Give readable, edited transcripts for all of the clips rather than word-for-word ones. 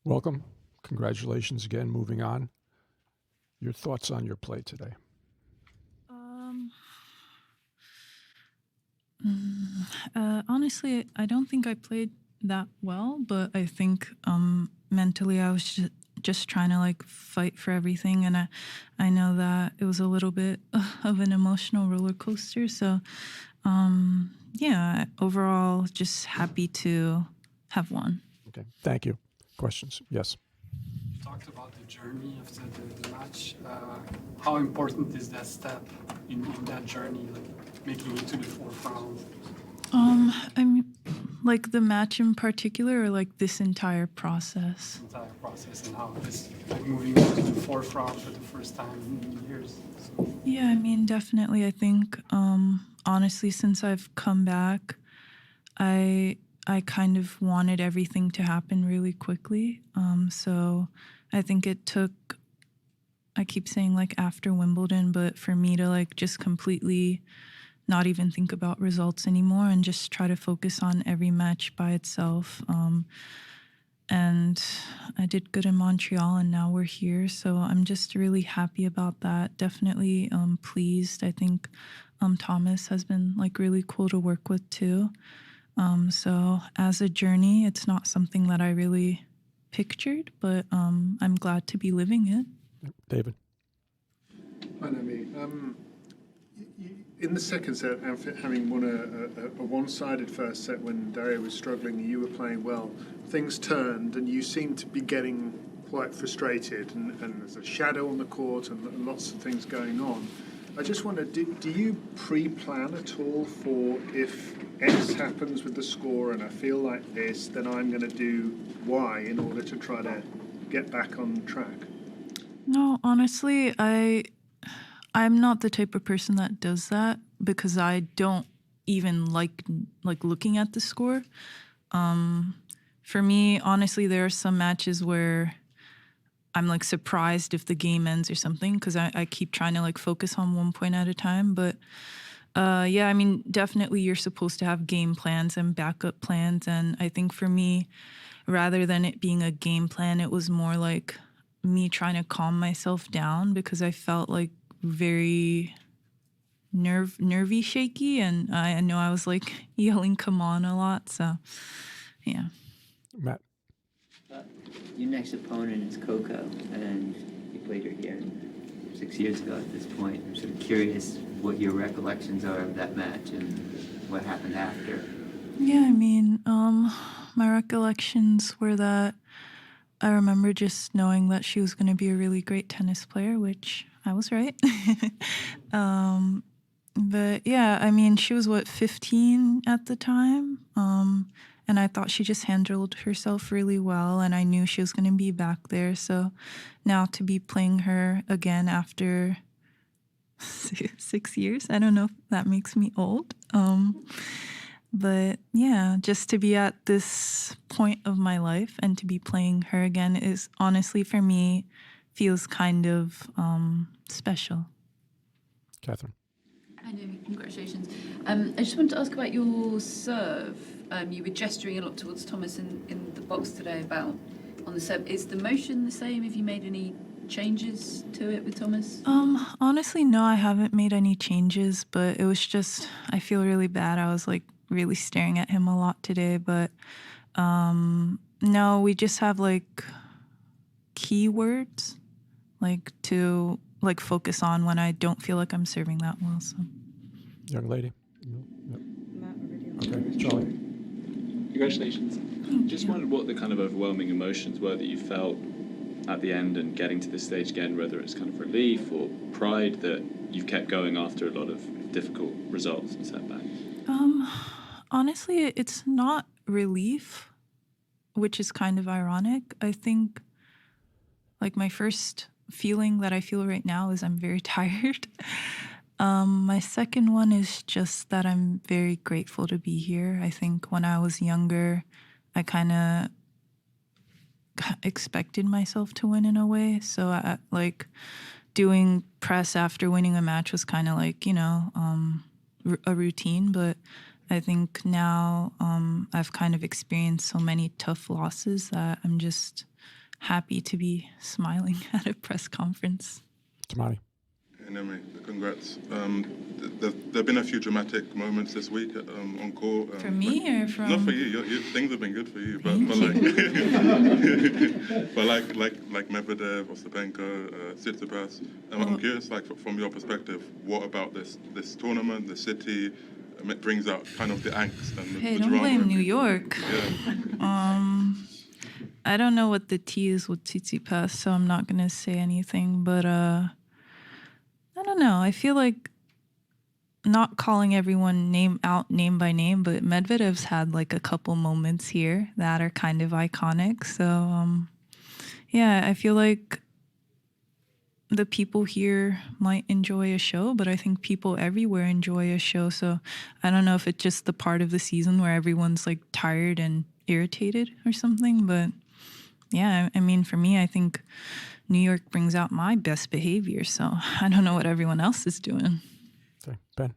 Welcome. Congratulations again. Moving on. Your thoughts on your play today? Honestly, I don't think I played that well, but I think mentally I was just trying to like fight for everything, and I know that it was a little bit of an emotional roller coaster. So yeah, overall, just happy to have won. Okay, thank you. Questions? Yes. You talked about the journey after the match. How important is that step in that journey, like making it to the fourth round? I mean, like the match in particular, or like this entire process? Entire process and how this like moving to the fourth round for the first time in years. So. Yeah, I mean, definitely. I think honestly, since I've come back, I kind of wanted everything to happen really quickly. So I think it took, I keep saying like after Wimbledon, but for me to like just completely not even think about results anymore and just try to focus on every match by itself. And I did good in Montreal, and now we're here. So I'm just really happy about that. Definitely pleased. I think Thomas has been like really cool to work with too. So as a journey, it's not something that I really pictured, but I'm glad to be living it. David. Hi, Naomi. In the second set, having won a one-sided first set when Daria was struggling and you were playing well, things turned and you seemed to be getting quite frustrated, and there's a shadow on the court and lots of things going on. I just wonder, do you pre-plan at all for if X happens with the score and I feel like this, then I'm going to do Y in order to try to get back on track? No, honestly, I'm not the type of person that does that because I don't even like looking at the score. For me, honestly, there are some matches where I'm like surprised if the game ends or something because I keep trying to like focus on one point at a time. But yeah, I mean, definitely you're supposed to have game plans and backup plans. And I think for me, rather than it being a game plan, it was more like me trying to calm myself down because I felt like very nervy, shaky. And I know I was like yelling, "Come on," a lot. So yeah. Matt. Your next opponent is Coco, and you played her here 6 years ago at this point. I'm sort of curious what your recollections are of that match and what happened after. Yeah, I mean, my recollections were that I remember just knowing that she was going to be a really great tennis player, which I was right. But yeah, I mean, she was 15 at the time. And I thought she just handled herself really well, and I knew she was going to be back there. So now to be playing her again after 6 years, I don't know if that makes me old. But yeah, just to be at this point of my life and to be playing her again is honestly for me feels kind of special. Catherine. Hi, Naomi. Congratulations. I just wanted to ask about your serve. You were gesturing a lot towards Thomas in the box today about on the serve. Is the motion the same? Have you made any changes to it with Thomas? Honestly, no, I haven't made any changes, but it was just, I feel really bad. I was like really staring at him a lot today, but no, we just have like keywords like to like focus on when I don't feel like I'm serving that well. So, Young lady. No. Okay, Charlie. Congratulations. Just wondered what the kind of overwhelming emotions were that you felt at the end and getting to this stage again, whether it's kind of relief or pride that you've kept going after a lot of difficult results and setbacks. Honestly, it's not relief, which is kind of ironic. I think like my first feeling that I feel right now is I'm very tired. My second one is just that I'm very grateful to be here. I think when I was younger, I kind of expected myself to win in a way. So I, like doing press after winning a match was kind of like, you know, a routine. But I think now I've kind of experienced so many tough losses that I'm just happy to be smiling at a press conference. Tamani. Naomi, congrats. There have been a few dramatic moments this week on court. For me or from? Not for you. Things have been good for you, but like Medvedev, Ostapenko, Tsitsipas. I'm curious, like from your perspective, what about this tournament, the city, it brings out kind of the angst and Hey, the don't drama? blame New York. Yeah. I don't know what the tea is with Tsitsipas, so I'm not gonna say anything. But I don't know. I feel like not calling everyone name by name, but Medvedev's had like a couple moments here that are kind of iconic. So yeah, I feel like the people here might enjoy a show, but I think people everywhere enjoy a show. So I don't know if it's just the part of the season where everyone's like tired and irritated or something. But yeah, I mean, for me, I think New York brings out my best behavior. So I don't know what everyone else is doing. Okay, Ben.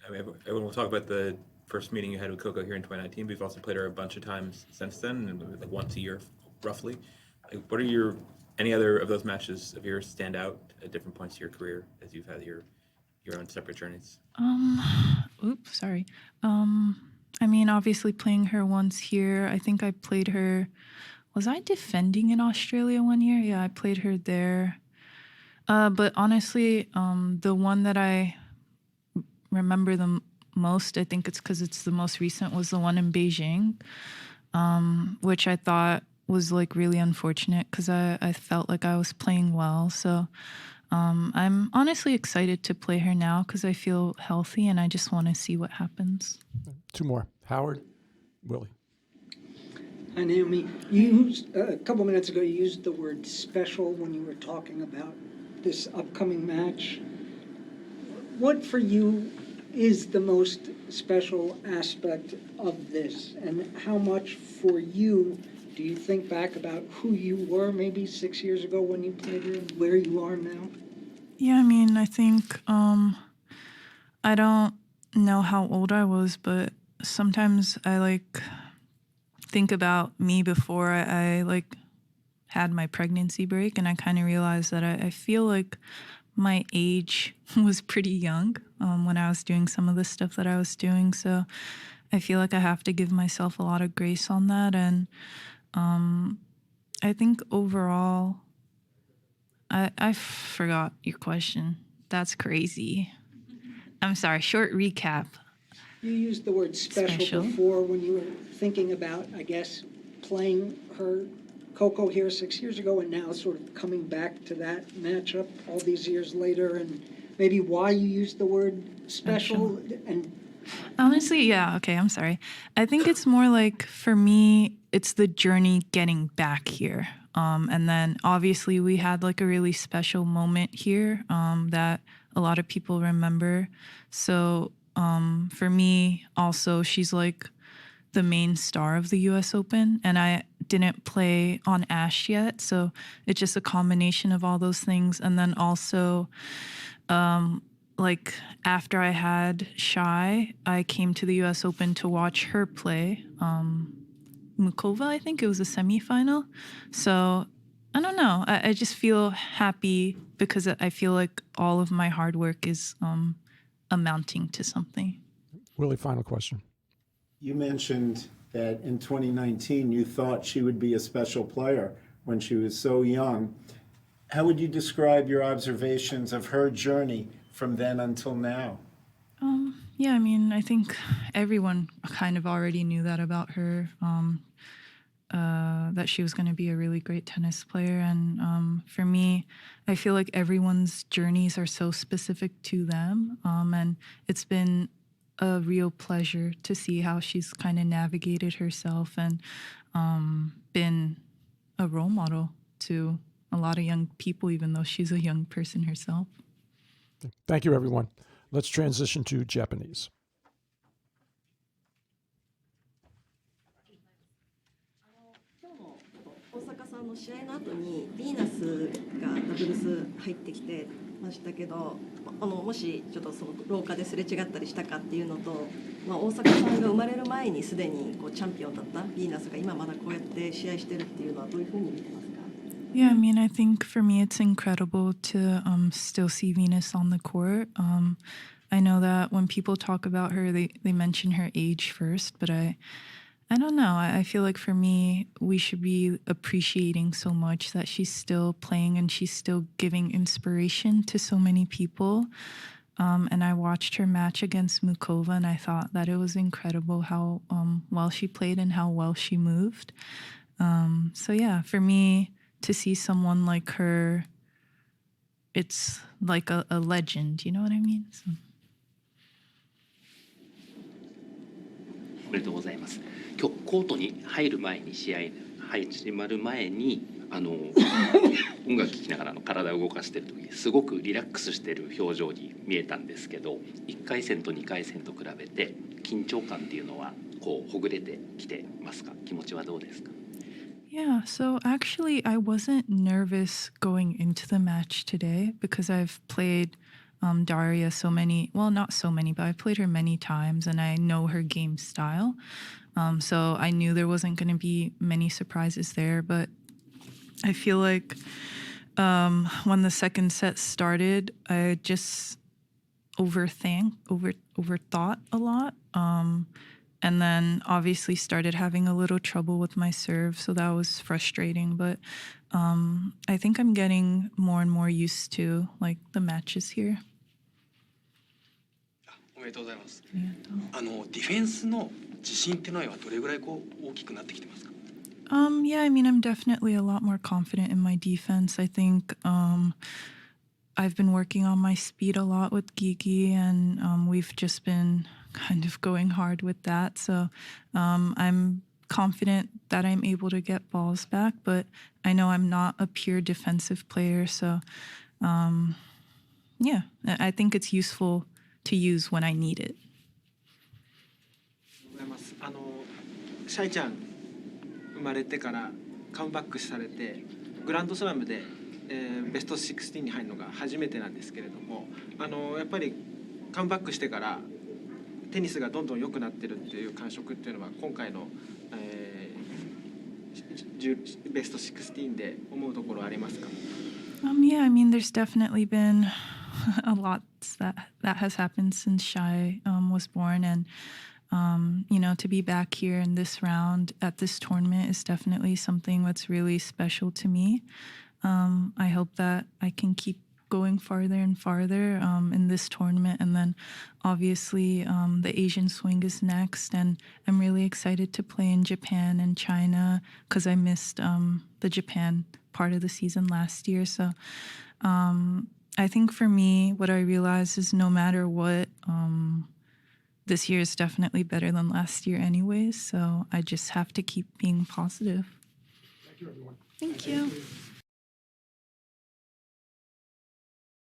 I mean, everyone will talk about the first meeting you had with Coco here in 2019, but you've also played her a bunch of times since then, and like once a year, roughly. Like, what are any other of those matches of yours stand out at different points of your career as you've had your own separate journeys? Sorry. I mean, obviously playing her once here. I think I played her. Was I defending in Australia one year? Yeah, I played her there. But honestly, the one that I remember the most, I think it's because it's the most recent, was the one in Beijing, which I thought was like really unfortunate because I felt like I was playing well. So I'm honestly excited to play her now because I feel healthy and I just want to see what happens. Two more. Howard, Willie. Hi, Naomi. You used, a couple minutes ago, you used the word special when you were talking about this upcoming match. What for you is the most special aspect of this? And how much for you do you think back about who you were maybe 6 years ago when you played her and where you are now? Yeah, I mean, I think I don't know how old I was, but sometimes I like think about me before I like had my pregnancy break, and I kind of realized that I feel like my age was pretty young when I was doing some of the stuff that I was doing. So I feel like I have to give myself a lot of grace on that. And I think overall, I forgot your question. That's crazy. I'm sorry, short recap. You used the word special before when you were thinking about, I guess, playing her Coco here 6 years ago and now sort of coming back to that matchup all these years later, and maybe why you used the word special. And honestly, yeah, okay, I'm sorry. I think it's more like, for me, it's the journey getting back here. And then obviously we had like a really special moment here that a lot of people remember. So for me also, she's like the main star of the US Open, and I didn't play on Ash yet. So it's just a combination of all those things. And then also like after I had Shy, I came to the US Open to watch her play. Mukova, I think it was a semifinal. So I don't know. I just feel happy because I feel like all of my hard work is amounting to something. Willie, final question. You mentioned that in 2019 you thought she would be a special player when she was so young. How would you describe your observations of her journey from then until now? Yeah, I mean, I think everyone kind of already knew that about her, that she was going to be a really great tennis player. And for me, I feel like everyone's journeys are so specific to them. And it's been a real pleasure to see how she's kind of navigated herself and been a role model to a lot of young people, even though she's a young person herself. Thank you, everyone. Let's transition to Japanese. 大坂さんの試合の後にビーナスがダブルス入ってきてましたけど、もしちょっとその廊下ですれ違ったりしたかっていうのと、大坂さんが生まれる前にすでにこうチャンピオンだったヴィーナスが今まだこうやって試合してるっていうのはどういうふうに見てますか？ Yeah, I mean, I think for me it's incredible to still see Venus on the court. I know that when people talk about her, they mention her age first, but I don't know. I feel like for me, we should be appreciating so much that she's still playing and she's still giving inspiration to so many people. And I watched her match against Mukova, and I thought that it was incredible how well she played and how well she moved. So yeah, for me, to see someone like her, it's like a legend, you know what I mean? So. おめでとうございます。今日コートに入る前に試合始まる前に音楽聴きながら体を動かしてる時すごくリラックスしてる表情に見えたんですけど、1回戦と2回戦と比べて緊張感っていうのはこうほぐれてきてますか？気持ちはどうですか？ Yeah, so actually, I wasn't nervous going into the match today because I've played Daria so many, well, not so many, but I've played her many times and I know her game style. So I knew there wasn't going to be many surprises there, but I feel like when the second set started, I just overthought a lot. And then obviously started having a little trouble with my serve, so that was frustrating. But I think I'm getting more and more used to like the matches here. おめでとうございます。ディフェンスの自信っていうのはどれぐらいこう大きくなってきてますか？ Yeah, I mean, I'm definitely a lot more confident in my defense. I think I've been working on my speed a lot with Gigi, and we've just been kind of going hard with that. So I'm confident that I'm able to get balls back, but I know I'm not a pure defensive player. So yeah, I think it's useful to use when I need it. ございます。シャイちゃん生まれてからカムバックされてグランドスラムで、ベスト16に入るのが初めてなんですけれども、やっぱりカムバックしてからテニスがどんどん良くなってるっていう感触っていうのは今回の、ベスト16で思うところありますか？ Yeah, I mean, there's definitely been a lot that has happened since Shai was born, and you know, to be back here in this round at this tournament is definitely something that's really special to me. I hope that I can keep going farther and farther in this tournament, and then obviously the Asian swing is next, and I'm really excited to play in Japan and China because I missed the Japan part of the season last year. So I think for me, what I realized is no matter what, this year is definitely better than last year anyways, so I just have to keep being positive. Thank you, everyone. Thank you.